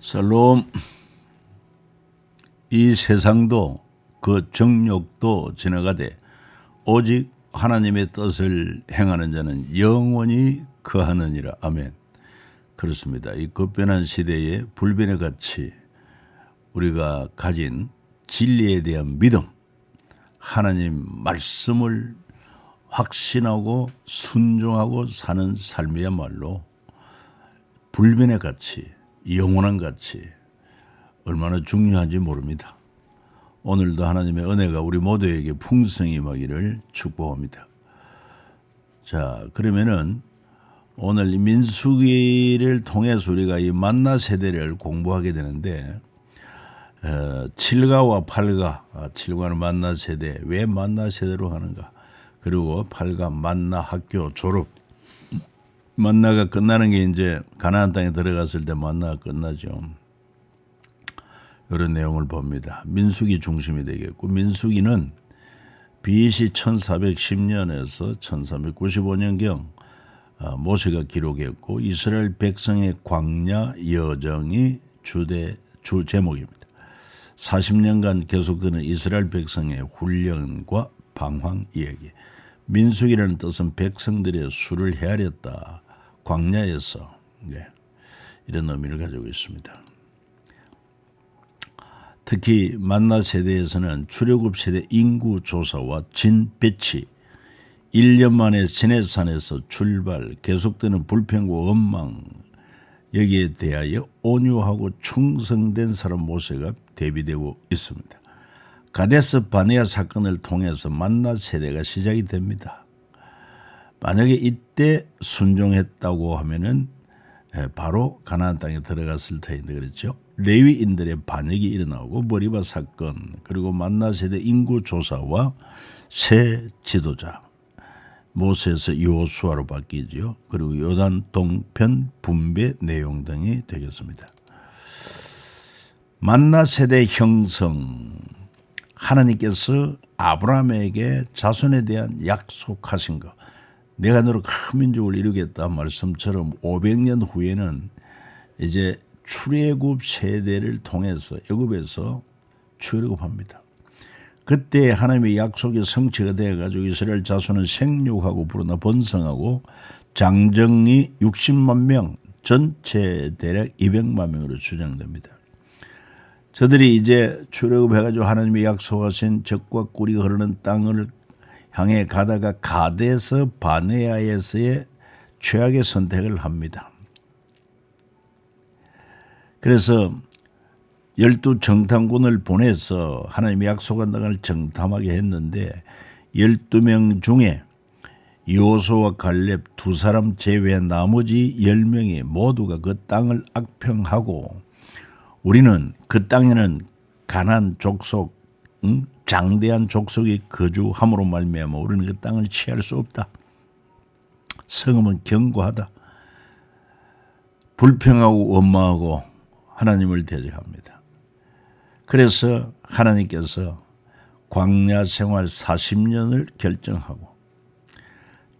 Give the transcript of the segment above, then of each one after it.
샬롬. 이 세상도 그 정욕도 지나가되 오직 하나님의 뜻을 행하는 자는 영원히 거하느니라. 아멘. 그렇습니다. 이 급변한 시대에 불변의 가치, 우리가 가진 진리에 대한 믿음, 하나님 말씀을 확신하고 순종하고 사는 삶이야말로 불변의 가치, 영원한 가치, 얼마나 중요한지 모릅니다. 오늘도 하나님의 은혜가 우리 모두에게 풍성히 임하기를 축복합니다. 자, 그러면은 오늘 이 민수기를 통해서 우리가 이 만나 세대를 공부하게 되는데 7가와 8가, 7가는 만나 세대, 왜 만나 세대로 하는가? 그리고 8가 만나 학교 졸업. 만나가 끝나는 게 이제 가나안 땅에 들어갔을 때 만나가 끝나죠. 이런 내용을 봅니다. 민수기 중심이 되겠고, 민수기는 BC 1410년에서 1395년경 모세가 기록했고, 이스라엘 백성의 광야 여정이 주 제목입니다. 40년간 계속되는 이스라엘 백성의 훈련과 방황 이야기. 민수기라는 뜻은 백성들의 수를 헤아렸다. 광야에서, 이런 의미를 가지고 있습니다. 특히 만나 세대에서는 출애굽 세대 인구 조사와 진 배치, 1년 만에 시내산에서 출발, 계속되는 불평과 원망, 여기에 대하여 온유하고 충성된 사람 모세가 대비되고 있습니다. 가데스 바네아 사건을 통해서 만나 세대가 시작이 됩니다. 만약에 이때 순종했다고 하면은 바로 가나안 땅에 들어갔을 터인데, 그렇죠? 레위인들의 반역이 일어나고 머리바 사건, 그리고 만나 세대 인구 조사와 새 지도자 모세에서 여호수아로 바뀌죠. 그리고 요단 동편 분배 내용 등이 되겠습니다. 만나 세대 형성, 하나님께서 아브라함에게 자손에 대한 약속하신 것, 내가 너로 큰 민족을 이루겠다 말씀처럼 500년 후에는 이제 출애굽 세대를 통해서 애굽에서 출애굽합니다. 그때 하나님의 약속이 성취가 되어가지고 이스라엘 자손은 생육하고 불어나 번성하고 장정이 60만 명, 전체 대략 200만 명으로 추정됩니다. 저들이 이제 출애굽해가지고 하나님이 약속하신 젖과 꿀이 흐르는 땅을 향해 가다가 가데스 바네아에서의 최악의 선택을 합니다. 그래서 12 정탐꾼을 보내서 하나님이 약속한 땅을 정탐하게 했는데 12명 중에 여호수아와 갈렙 두 사람 제외한 나머지 10명이 모두가 그 땅을 악평하고, 우리는 그 땅에는 가나안 족속, 장대한 족속이 거주함으로 말미암아 우리는 그 땅을 취할 수 없다. 성읍은 견고하다. 불평하고 원망하고 하나님을 대적합니다. 그래서 하나님께서 광야 생활 40년을 결정하고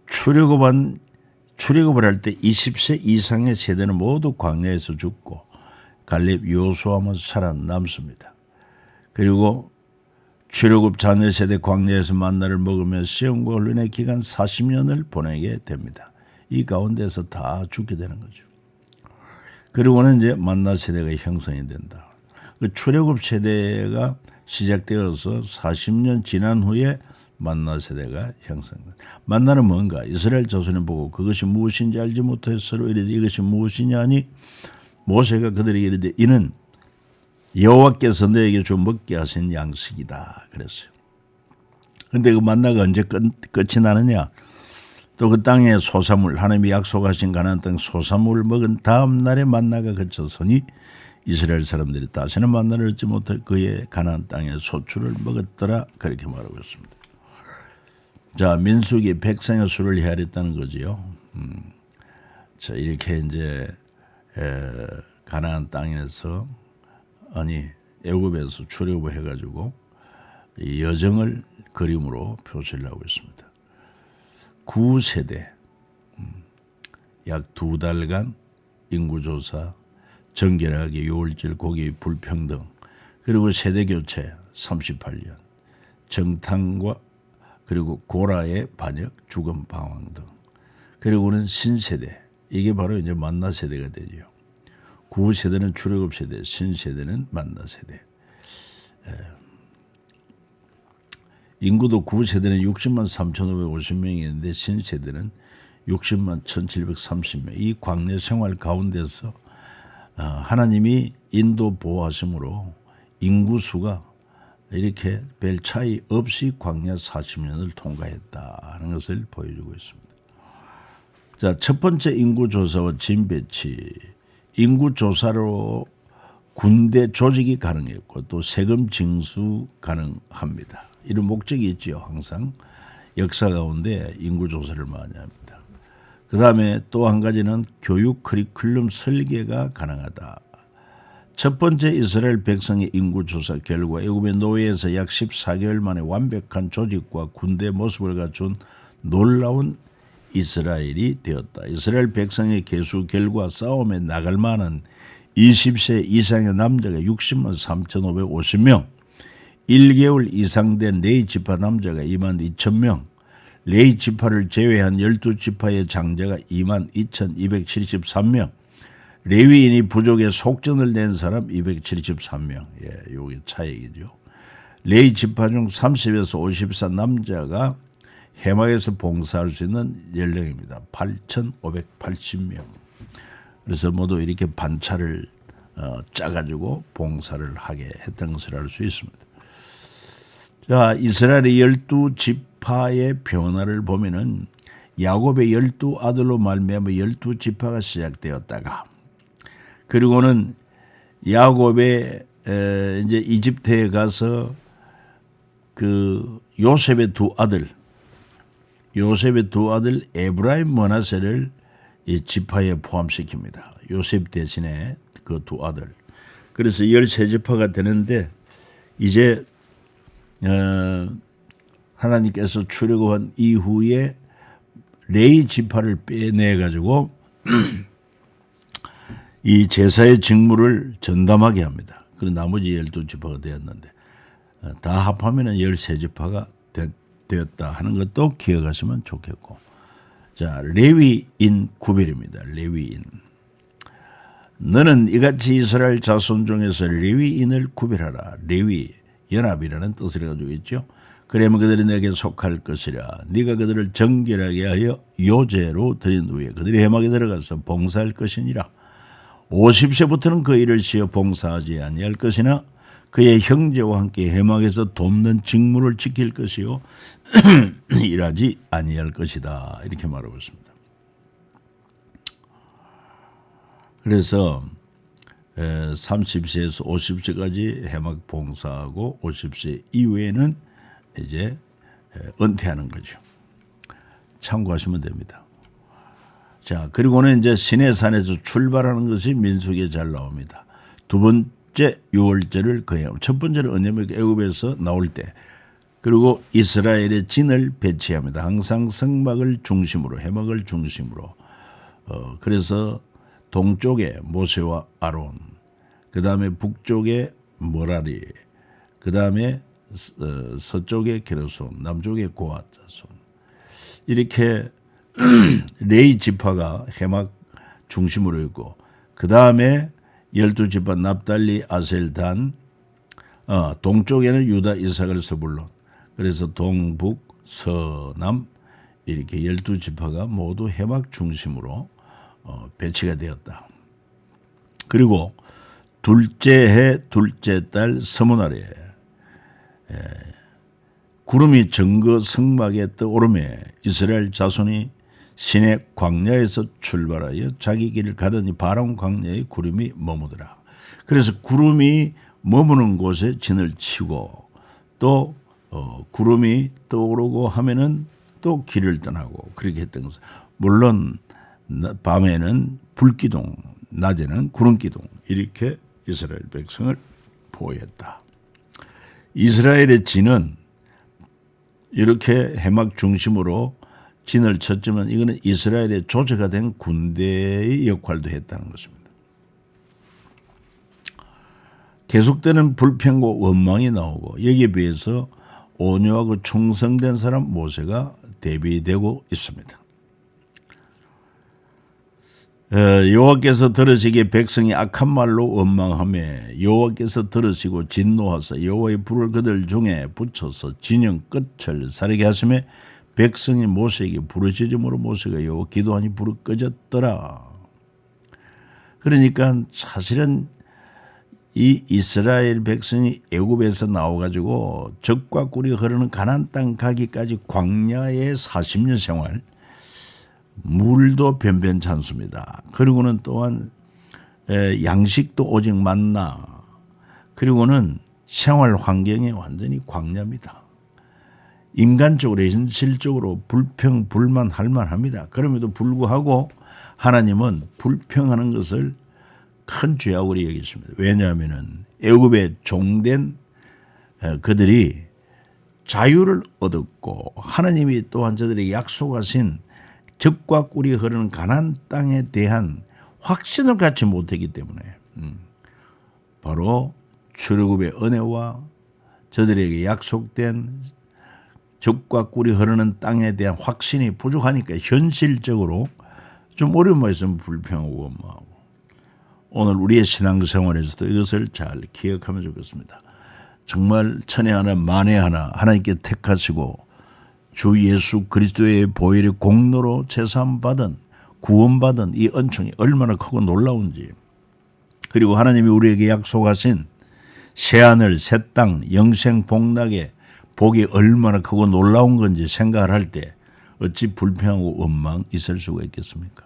출애굽을 할 때 20세 이상의 세대는 모두 광야에서 죽고 갈렙 여호수아만 살아남습니다. 그리고 출애굽 자녀 세대 광야에서 만나를 먹으며 시험과 훈련의 기간 40년을 보내게 됩니다. 이 가운데서 다 죽게 되는 거죠. 그리고는 이제 만나 세대가 형성이 된다. 그 출애굽 세대가 시작되어서 40년 지난 후에 만나 세대가 형성된다. 만나는 뭔가? 이스라엘 자손을 보고 그것이 무엇인지 알지 못해서 서로 이르되 이것이 무엇이냐 하니 모세가 그들에게 이르되 이는 여호와께서 너에게 좀 먹게 하신 양식이다 그랬어요. 그런데 그 만나가 언제 끝이 나느냐? 또 그 땅의 소사물, 하나님이 약속하신 가나안 땅 소사물을 먹은 다음 날에 만나가 그쳤으니 이스라엘 사람들이 다시는 만나를 얻지 못할 그의 가나안 땅의 소출을 먹었더라, 그렇게 말하고 있습니다. 자, 민수기 백성의 수를 헤아렸다는 거지요. 자, 이렇게 이제 가나안 땅에서 애굽에서 출애굽을 해가지고 이 여정을 그림으로 표시를 하고 있습니다. 9세대, 약 2달간 인구조사, 정결하게 유월절 고기 불평등 그리고 세대교체 38년 정탐과 그리고 고라의 반역 죽음 방황 등 그리고는 신세대 이게 바로 이제 만나 세대가 되죠. 구세대는 출애굽 세대, 신세대는 만나 세대. 인구도 구세대는 60만 3,550명이었는데 신세대는 60만 1,730명. 이 광야 생활 가운데서 하나님이 인도 보호하심으로 인구수가 이렇게 별 차이 없이 광야 40년을 통과했다는 것을 보여주고 있습니다. 자, 첫 번째 인구조사와 진 배치. 인구조사로 군대 조직이 가능했고 또 세금 징수 가능합니다. 이런 목적이 있죠. 항상 역사 가운데 인구조사를 많이 합니다. 그 다음에 또 한 가지는 교육 커리큘럼 설계가 가능하다. 첫 번째 이스라엘 백성의 인구조사 결과 애굽의 노예에서 약 14개월 만에 완벽한 조직과 군대 모습을 갖춘 놀라운 이스라엘이 되었다. 이스라엘 백성의 계수 결과 싸움에 나갈 만한 20세 이상의 남자가 60만 3,550명, 1개월 이상 된 레위 지파 남자가 2만 2천명, 레위 지파를 제외한 12지파의 장자가 2만 2,273명, 레위인이 부족에 속전을 낸 사람 273명. 예, 요게 차이죠. 레위 지파 중 30에서 50살 남자가 해막에서 봉사할 수 있는 연령입니다. 8,580명. 그래서 모두 이렇게 반차를 짜가지고 봉사를 하게 했던 것을 알 수 있습니다. 자, 이스라엘의 12지파의 변화를 보면은 야곱의 12아들로 말미암아 12지파가 시작되었다가 그리고는 야곱의 이제 이집트에 가서 그 요셉의 두 아들 에브라임 므낫세를 이 지파에 포함시킵니다. 요셉 대신에 그 두 아들. 그래서 13지파가 되는데 이제 하나님께서 출애굽한 이후에 레위 지파를 빼내 가지고 이 제사의 직무를 전담하게 합니다. 그리고 나머지 12지파가 되었는데 다 합하면 13지파가 되었다 하는 것도 기억하시면 좋겠고. 자, 레위인 구별입니다. 레위인. 너는 이같이 이스라엘 자손 중에서 레위인을 구별하라. 레위, 연합이라는 뜻을 가지고 있죠. 그러면 그들이 내게 속할 것이라. 네가 그들을 정결하게 하여 요제로 드린 후에 그들이 해막에 들어가서 봉사할 것이니라. 50세부터는 그 일을 시어 봉사하지 아니할 것이나 그의 형제와 함께 해막에서 돕는 직무를 지킬 것이요 일하지 아니할 것이다. 이렇게 말하고 있습니다. 그래서 30세에서 50세까지 해막 봉사하고 50세 이후에는 이제 은퇴하는 거죠. 참고하시면 됩니다. 자, 그리고는 이제 시내산에서 출발하는 것이 민수기에 잘 나옵니다. 두 번째 유월절을 거행하고 첫 번째는 언제면 애굽에서 나올 때 그리고 이스라엘의 진을 배치합니다. 항상 성막을 중심으로 해막을 중심으로 그래서 동쪽에 모세와 아론 그 다음에 북쪽에 머라리 그 다음에 서쪽에 게르손 남쪽에 고앗 자손 이렇게 레위 지파가 해막 중심으로 있고 그 다음에 12지파 납달리 아셀 단 동쪽에는 유다 이사갈 스불론 그래서 동북 서남 이렇게 12지파가 모두 해막 중심으로 배치가 되었다. 그리고 둘째 해 둘째 달 서문날에 구름이 정거 성막에 떠오르매 이스라엘 자손이 시내 광야에서 출발하여 자기 길을 가더니 바람 광야에 구름이 머무더라. 그래서 구름이 머무는 곳에 진을 치고 또 구름이 떠오르고 하면은 또 길을 떠나고 그렇게 했던 것은 물론 밤에는 불기둥, 낮에는 구름기둥 이렇게 이스라엘 백성을 보호했다. 이스라엘의 진은 이렇게 해막 중심으로 진을 쳤지만 이거는 이스라엘의 조제가 된 군대의 역할도 했다는 것입니다. 계속되는 불평과 원망이 나오고 여기에 비해서 온유하고 충성된 사람 모세가 대비되고 있습니다. 여호와께서 들으시기에 백성이 악한 말로 원망하며 여호와께서 들으시고 진노하사 여호와의 불을 그들 중에 붙여서 진영 끝을 사르게 하시며 백성이 모세에게 부르짖음으로 모세가 여호와 기도하니 불이 꺼졌더라. 그러니까 사실은 이 이스라엘 백성이 애굽에서 나와가지고 젖과 꿀이 흐르는 가나안 땅 가기까지 광야의 40년 생활, 물도 변변치 않습니다. 그리고는 또한 양식도 오직 만나, 그리고는 생활 환경이 완전히 광야입니다. 인간적으로 현실적으로 불평 불만할 만합니다. 그럼에도 불구하고 하나님은 불평하는 것을 큰 죄악으로 여기십니다. 왜냐하면 애굽에 종된 그들이 자유를 얻었고 하나님이 또한 저들에게 약속하신 젖과 꿀이 흐르는 가나안 땅에 대한 확신을 갖지 못했기 때문에 바로 출애굽의 은혜와 저들에게 약속된 젖과 꿀이 흐르는 땅에 대한 확신이 부족하니까 현실적으로 좀 어려움이 있으면 불평하고 원망하고, 오늘 우리의 신앙생활에서도 이것을 잘 기억하면 좋겠습니다. 정말 천에 하나 만에 하나 하나님께 택하시고 주 예수 그리스도의 보혈의 공로로 제사함받은 구원받은 이 은총이 얼마나 크고 놀라운지, 그리고 하나님이 우리에게 약속하신 새하늘 새 땅 영생 복락의 복이 얼마나 크고 놀라운 건지 생각을 할 때 어찌 불평하고 원망 있을 수가 있겠습니까?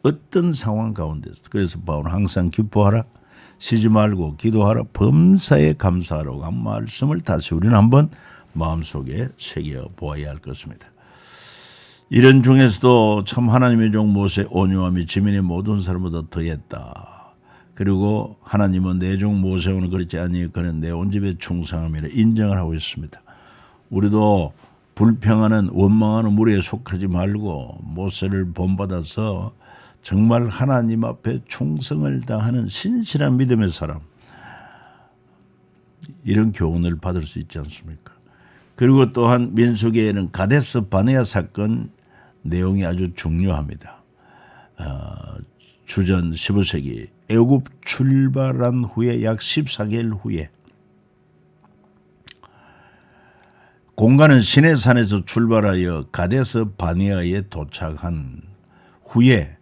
어떤 상황 가운데서. 그래서 바울은 항상 기뻐하라, 쉬지 말고 기도하라, 범사에 감사하라고 한 말씀을 다시 우리는 한번 마음속에 새겨보아야 할 것입니다. 이런 중에서도 참 하나님의 종 모세 온유함이 지면의 모든 사람보다 더했다. 그리고 하나님은 내 종 모세오는 그렇지 아니 그는 내 온 집에 충성함이라 인정을 하고 있습니다. 우리도 불평하는 원망하는 무리에 속하지 말고 모세를 본받아서 정말 하나님 앞에 충성을 다하는 신실한 믿음의 사람, 이런 교훈을 받을 수 있지 않습니까? 그리고 또한 민수기에는 가데스 바네아 사건 내용이 아주 중요합니다. 주전 15세기 애굽 출발한 후에 약 14개월 후에, 공간은 시내산에서 출발하여 가데스 바네아에 도착한 후에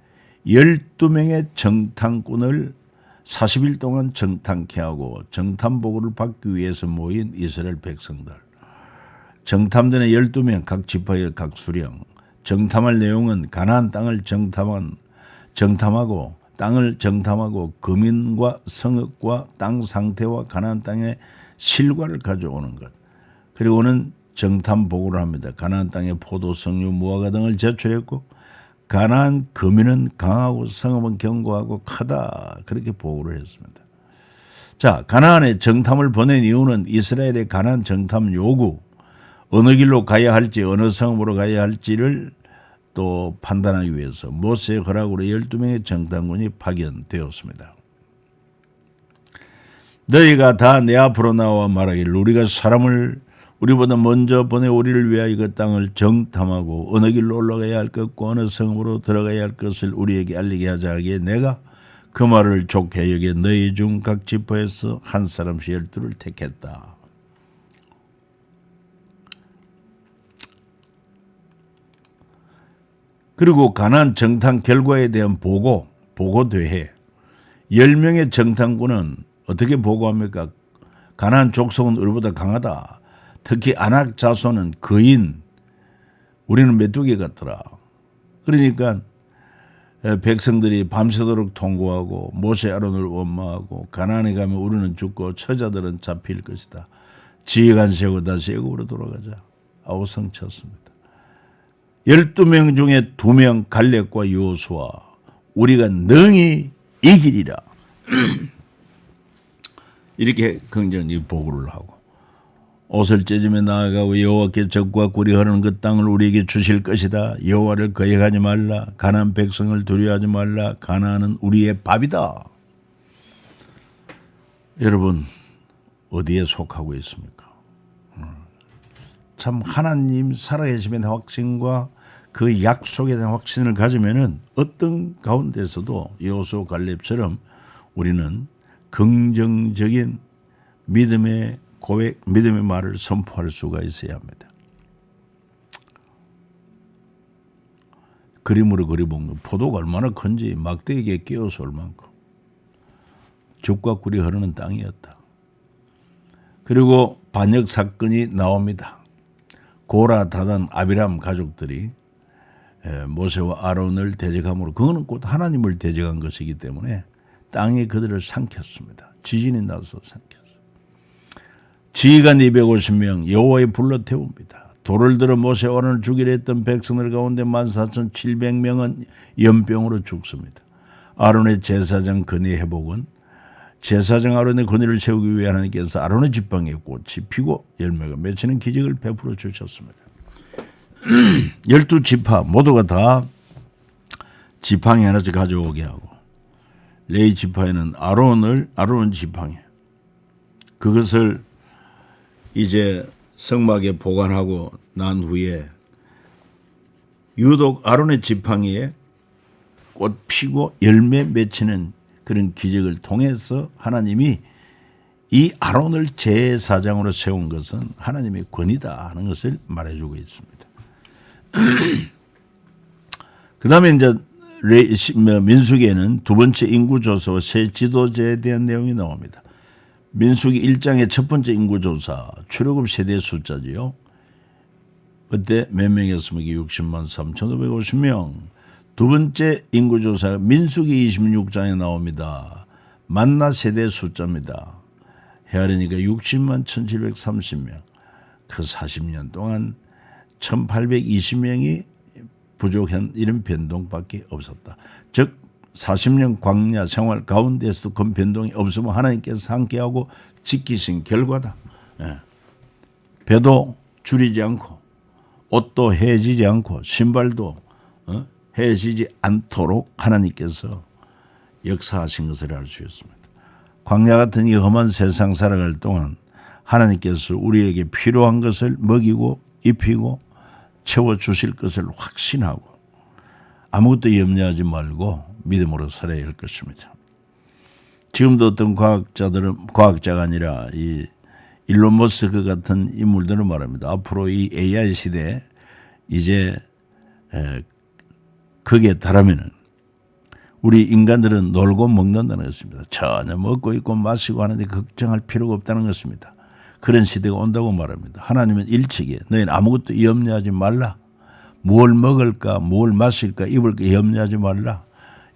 12명의 정탐꾼을 40일 동안 정탐케 하고 정탐보고를 받기 위해서 모인 이스라엘 백성들. 정탐대는 12명 각 지파의 각 수령. 정탐할 내용은 가나안 땅을 정탐하고 땅을 정탐하고 거민과 성읍과 땅 상태와 가나안 땅의 실과를 가져오는 것. 그리고는 정탐 보고를 합니다. 가나안 땅의 포도, 석류, 무화과 등을 제출했고 가나안 거민은 강하고 성읍은 견고하고 크다, 그렇게 보고를 했습니다. 자, 가나안에 정탐을 보낸 이유는 이스라엘의 가나안 정탐 요구, 어느 길로 가야 할지 어느 성읍으로 가야 할지를 또 판단하기 위해서 모세의 허락으로 12명의 정탐꾼이 파견되었습니다. 너희가 다 내 앞으로 나와 말하기를 우리가 사람을 우리보다 먼저 보내 우리를 위하여 그 땅을 정탐하고 어느 길로 올라가야 할 것과 어느 성으로 들어가야 할 것을 우리에게 알리게 하자 하기에 내가 그 말을 좋게 여겨 너희 중 각 지파에서 한 사람씩 12를 택했다. 그리고 가나안 정탐 결과에 대한 보고대회. 10명의 정탐꾼은 어떻게 보고합니까? 가나안 족속은 우리보다 강하다. 특히 아낙 자손은 거인, 우리는 메뚜기 같더라. 그러니까 백성들이 밤새도록 통고하고 모세 아론을 원망하고 가나안에 가면 우리는 죽고 처자들은 잡힐 것이다. 지휘관 세우고 다시 애굽으로 돌아가자. 아우성쳤습니다. 12명 중에 2명 갈렙과 여호수아, 우리가 능히 이기리라. 이렇게 긍정적인 보고를 하고 옷을 찢으며 나아가고 여호와께 젖과 꿀이 흐르는 그 땅을 우리에게 주실 것이다. 여호와를 거역하지 말라. 가나안 백성을 두려워하지 말라. 가나안은 우리의 밥이다. 여러분 어디에 속하고 있습니까? 참 하나님 살아계심에 대한 확신과 그 약속에 대한 확신을 가지면은 어떤 가운데서도 여호수아 갈렙처럼 우리는 긍정적인 믿음의 고백, 믿음의 말을 선포할 수가 있어야 합니다. 그림으로 그려본 포도가 얼마나 큰지 막대기에 끼워서 올 만큼 죽과 꿀이 흐르는 땅이었다. 그리고 반역 사건이 나옵니다. 고라, 다단, 아비람 가족들이 모세와 아론을 대적함으로 그거는 곧 하나님을 대적한 것이기 때문에 땅에 그들을 삼켰습니다. 지진이 나서 삼켰어요. 지휘관 250명 여호와의 불로 태웁니다. 돌을 들어 모세와 아론을 죽이려 했던 백성들 가운데 14,700명은 연병으로 죽습니다. 아론의 제사장 건의 회복은 제사장 아론의 권위를 세우기 위해 하나님께서 아론의 지팡이에 꽃이 피고 열매가 맺히는 기적을 베풀어 주셨습니다. 12지파 모두가 다 지팡이 하나씩 가져오게 하고 레위 지파에는 아론 지팡이 그것을 이제 성막에 보관하고 난 후에 유독 아론의 지팡이에 꽃 피고 열매 맺히는 그런 기적을 통해서 하나님이 이 아론을 제사장으로 세운 것은 하나님의 권위다 하는 것을 말해주고 있습니다. 그 다음에 이제 민수기에는 두 번째 인구조사와 새 지도제에 대한 내용이 나옵니다. 민수기 1장의 첫 번째 인구조사, 출애굽 세대 숫자지요. 그때 몇 명이었습니까? 60만 3,550명. 두 번째 인구조사가 민수기 26장에 나옵니다. 만나 세대 숫자입니다. 헤아리니까 60만 1,730명. 그 40년 동안 1,820명이 부족한 이런 변동밖에 없었다. 즉 40년 광야 생활 가운데서도 큰 변동이 없으면 하나님께서 함께하고 지키신 결과다. 배도 줄이지 않고 옷도 해지지 않고 신발도 해지지 않도록 하나님께서 역사하신 것을 알 수 있습니다. 광야 같은 이 험한 세상 살아갈 동안 하나님께서 우리에게 필요한 것을 먹이고 입히고 채워주실 것을 확신하고 아무것도 염려하지 말고 믿음으로 살아야 할 것입니다. 지금도 어떤 과학자가 아니라 이 일론 머스크 같은 인물들은 말합니다. 앞으로 이 AI 시대에 이제 거기에 달하면은 우리 인간들은 놀고 먹는다는 것입니다. 전혀 먹고 있고 마시고 하는데 걱정할 필요가 없다는 것입니다. 그런 시대가 온다고 말합니다. 하나님은 일찍이 너희는 아무것도 염려하지 말라. 무엇을 먹을까 무엇을 마실까 입을까 염려하지 말라.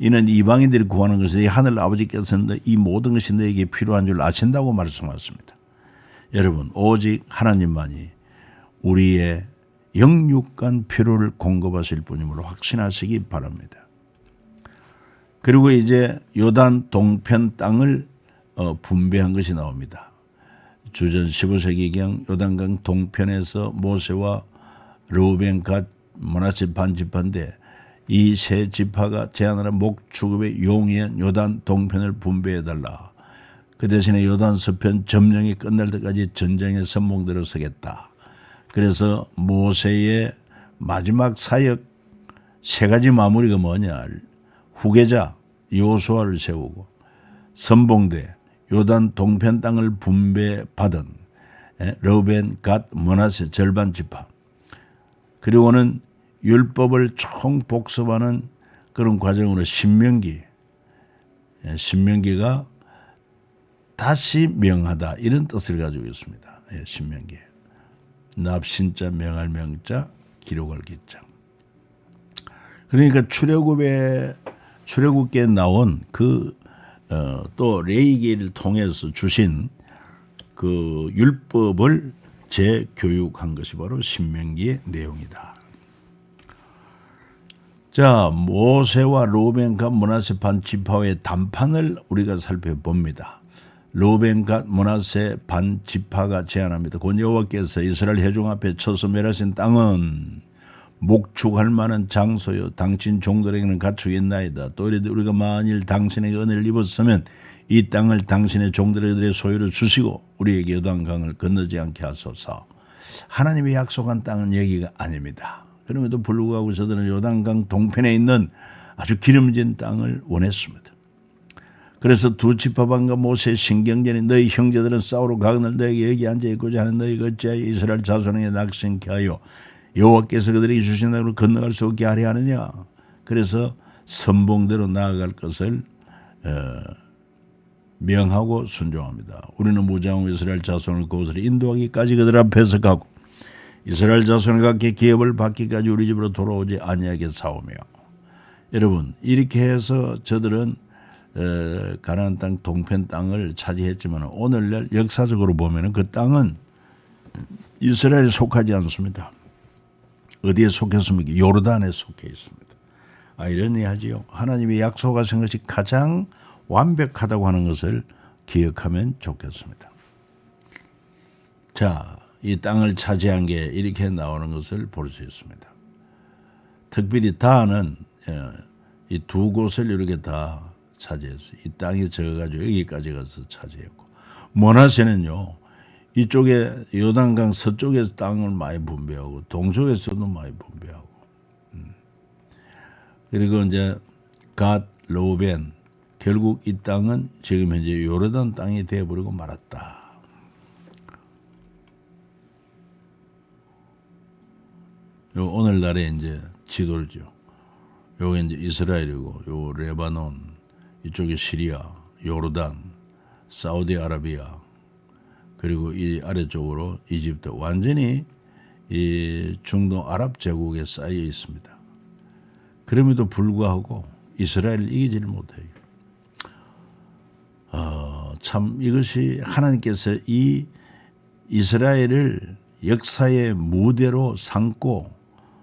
이는 이방인들이 구하는 것이 하늘 아버지께서는 이 모든 것이 너에게 필요한 줄 아신다고 말씀하십니다. 여러분 오직 하나님만이 우리의 영육간 필요를 공급하실 분임으로 확신하시기 바랍니다. 그리고 이제 요단 동편 땅을 분배한 것이 나옵니다. 주전 15세기경 요단강 동편에서 모세와 르우벤, 갓, 므낫세 반지파인데 이 세 지파가 제안하는 목축업의 용이한 요단 동편을 분배해달라. 그 대신에 요단 서편 점령이 끝날 때까지 전쟁에 선봉대로 서겠다. 그래서 모세의 마지막 사역 세 가지 마무리가 뭐냐. 후계자 여호수아를 세우고 선봉대 요단 동편 땅을 분배받은 르우벤, 갓, 므낫세 절반 지파 그리고는 율법을 총복습하는 그런 과정으로 신명기가 다시 명하다 이런 뜻을 가지고 있습니다. 신명기 납신자 명할 명자 기록할 기자. 그러니까 출애굽기에 나온 또 레위기를 통해서 주신 그 율법을 재교육한 것이 바로 신명기의 내용이다. 자, 모세와 르우벤, 갓, 므낫세 반 지파의 단판을 우리가 살펴봅니다. 르우벤, 갓, 므낫세 반 지파가 제안합니다. 곧 여호와께서 이스라엘 회중 앞에 쳐서 멸하신 땅은 목축할 만한 장소요 당신 종들에게는 갖추겠나이다. 또 이르되 우리가 만일 당신에게 은혜를 입었으면 이 땅을 당신의 종들의 소유로 주시고 우리에게 요단강을 건너지 않게 하소서. 하나님이 약속한 땅은 여기가 아닙니다. 그럼에도 불구하고 저들은 요단강 동편에 있는 아주 기름진 땅을 원했습니다. 그래서 두 지파반과 모세의 신경전이 너희 형제들은 싸우러 가거늘 너에게 여기 앉아있고자 하는 너희가 어찌하여 이스라엘 자손에게 낙심케 하여 여호와께서 그들에게 주신 땅으로 건너갈 수 없게 하려 하느냐. 그래서 선봉대로 나아갈 것을 명하고 순종합니다. 우리는 무장하고 이스라엘 자손을 그곳으로 인도하기까지 그들 앞에서 가고 이스라엘 자손을 갖게 기업을 받기까지 우리 집으로 돌아오지 아니하게 싸우며. 여러분 이렇게 해서 저들은 가나안 땅 동편 땅을 차지했지만 오늘날 역사적으로 보면 그 땅은 이스라엘에 속하지 않습니다. 어디에 속했습니까? 요르단에 속해 있습니다. 아이러니하지요. 하나님이 약속하신 것이 가장 완벽하다고 하는 것을 기억하면 좋겠습니다. 자, 이 땅을 차지한 게 이렇게 나오는 것을 볼 수 있습니다. 특별히 다는 이 두 곳을 이렇게 다 차지했어요. 이 땅에 적어가지고 여기까지 가서 차지했고, 므낫세는요 이쪽에 요단강 서쪽에서 땅을 많이 분배하고 동쪽에서도 많이 분배하고, 그리고 이제 갓, 르우벤, 결국 이 땅은 지금 현재 요르단 땅이 되어버리고 말았다. 요 오늘날의 이제 지도죠. 요게 이제 이스라엘이고, 요 레바논, 이쪽에 시리아, 요르단, 사우디아라비아, 그리고 이 아래쪽으로 이집트, 완전히 이 중동 아랍 제국에 쌓여 있습니다. 그럼에도 불구하고 이스라엘을 이기지를 못해요. 참 이것이 하나님께서 이 이스라엘을 역사의 무대로 삼고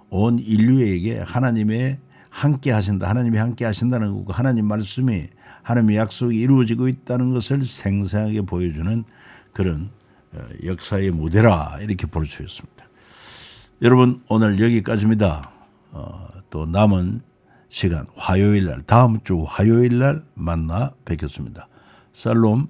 온 인류에게 하나님의 함께 하신다, 하나님이 함께 하신다는 거고 하나님 말씀이 하나님의 약속이 이루어지고 있다는 것을 생생하게 보여주는 그런 역사의 무대라 이렇게 볼 수 있습니다. 여러분 오늘 여기까지입니다. 또 남은 시간 화요일날, 다음 주 화요일날 만나 뵙겠습니다. 살롬.